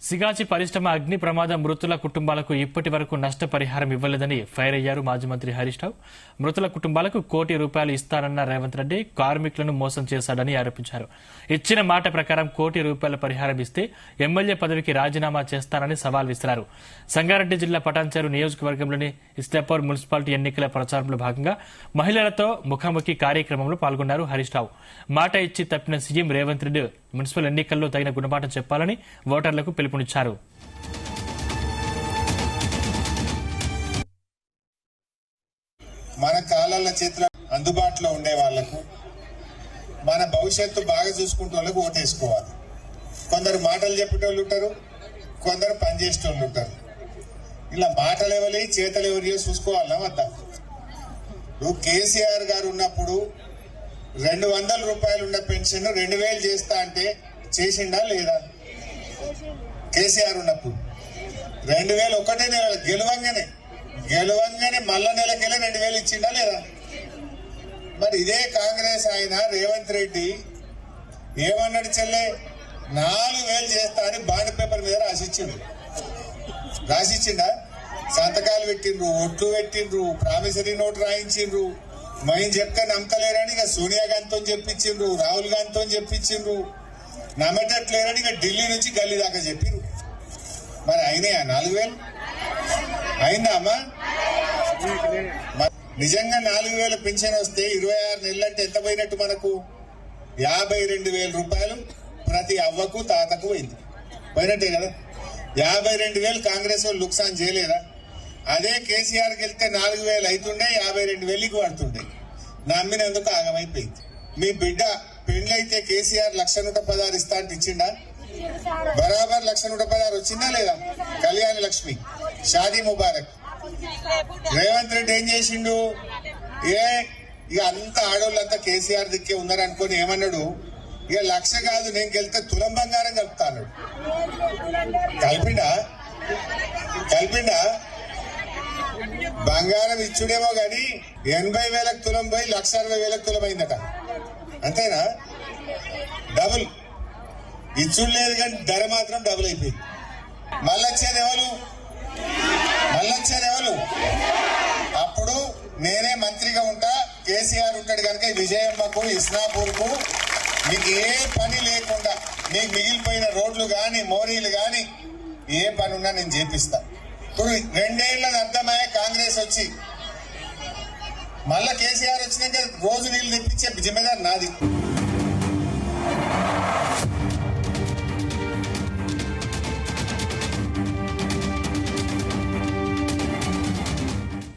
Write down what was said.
సిగాచి పరిశ్రమ అగ్ని ప్రమాద మృతుల కుటుంబాలకు ఇప్పటి వరకు నష్టపరిహారం ఇవ్వలేదని ఫైర్ అయ్యారు మాజీ మంత్రి హరీష్ రావు. మృతుల కుటుంబాలకు ₹1 కోటి ఇస్తానన్న రేవంత్ రెడ్డి కార్మికులను మోసం చేశాడని ఆరోపించారు. ఇచ్చిన మాట ప్రకారం ₹1 కోటి పరిహారం ఇస్తే ఎమ్మెల్యే పదవికి రాజీనామా చేస్తానని సవాల్ విసిరారు. సంగారెడ్డి జిల్లా పటాన్చెరు నియోజకవర్గంలోని ఇస్తాపూర్ మున్సిపాలిటీ ఎన్నికల ప్రచారంలో భాగంగా మహిళలతో ముఖాముఖి కార్యక్రమంలో పాల్గొన్నారు హరీష్ రావు. మాట ఇచ్చి తప్పిన సీఎం రేవంత్ రెడ్డి మున్సిపల్ ఎన్నికల్లో తగిన గుణపాఠం చెప్పాలని ఓటర్లకు పిలుపునిచ్చారు. మన కాలాల చేతుల అందుబాటులో ఉండే వాళ్లకు మన భవిష్యత్తు బాగా చూసుకుంటే వాళ్ళకు ఓటేసుకోవాలి. కొందరు మాటలు చెప్పేటోళ్ళు ఉంటారు, కొందరు పనిచేసేటోళ్ళు ఉంటారు. ఇలా మాటలు ఎవరి చేతలు ఎవరి చూసుకోవాలా వద్దా? నువ్వు కేసీఆర్ గారు ఉన్నప్పుడు ₹200 ఉన్న పెన్షన్ 2000 చేస్తా అంటే చేసిండా లేదా? కేసీఆర్ ఉన్నప్పుడు 2000 ఒకటే నెల గెలవంగానే మళ్ళా నెలకెళ్ళి 2000 ఇచ్చిండా లేదా? మరి ఇదే కాంగ్రెస్ ఆయన రేవంత్ రెడ్డి ఏమన్నాడు? చెల్లె 4000 చేస్తా అని బాండ్ పేపర్ మీద రాసిచ్చిండా? సంతకాలు పెట్టిండ్రు, ఒట్లు పెట్టిండ్రు, ప్రామిసరీ నోట్ రాయించిండ్రు. మేము చెప్తే నమ్మకలేరని ఇక సోనియా గాంధీతో చెప్పించిండ్రు, రాహుల్ గాంధీతో చెప్పించిండ్రు. నమ్మటట్లేరని ఇక ఢిల్లీ నుంచి గల్లీ దాకా చెప్పిరు. మరి అయినాయా 4000? అయిందా అమ్మా? నిజంగా 4000 పింఛన్ వస్తే 26 నెలలంటే ఎంత పోయినట్టు? మనకు ₹52,000 ప్రతి అవ్వకు తాతకు పోయినట్టే కదా. 52,000 కాంగ్రెస్ వాళ్ళు లుక్సాన్ చేయలేదా? అదే కేసీఆర్కి వెళ్తే 4,000 అవుతుండే, 52,000కి పడుతుండే. నమ్మినందుకు ఆగమైపోయింది. మీ బిడ్డ పెండ్లైతే కేసీఆర్ ₹1,16 ఇస్తా అంటే ఇచ్చిండా? బరాబర్ ₹1,16 వచ్చిందా లేదా? కళ్యాణ లక్ష్మి, షాదీ ముబారక్. రేవంత్ రెడ్డి ఏం చేసిండు? ఇక అంత ఆడోళ్ళంతా కేసీఆర్ దిక్కే ఉన్నారు అనుకుని ఏమన్నాడు? ఇక 1,00,000 కాదు, నేను గెలిస్తే తులం బంగారం కలుపుతాను. కలిపిండా? బంగారం ఇచ్చుడేమో గాని 80,000 తులం పోయి 1,60,000 తులం అయిందట. అంతేనా? డబుల్ ఇచ్చుడు లేదు కానీ ధర మాత్రం డబుల్ అయిపోయింది. మళ్ళొచ్చేది ఎవరు? అప్పుడు నేనే మంత్రిగా ఉంటా, కేసీఆర్ ఉంటాడు కనుక విజయమ్మకు, ఇస్నాపూర్కు మీకు ఏ పని లేకుండా మీకు మిగిలిపోయిన రోడ్లు గాని మోరీలు గాని ఏ పని ఉన్నా నేను చేపిస్తా. ఇప్పుడు 2 ఏళ్ళది అర్థమయ్యే కాంగ్రెస్ వచ్చి మళ్ళా కేసీఆర్ వచ్చినాక రోజు నీళ్లు తెప్పించే జిమ్మేదారు నాది.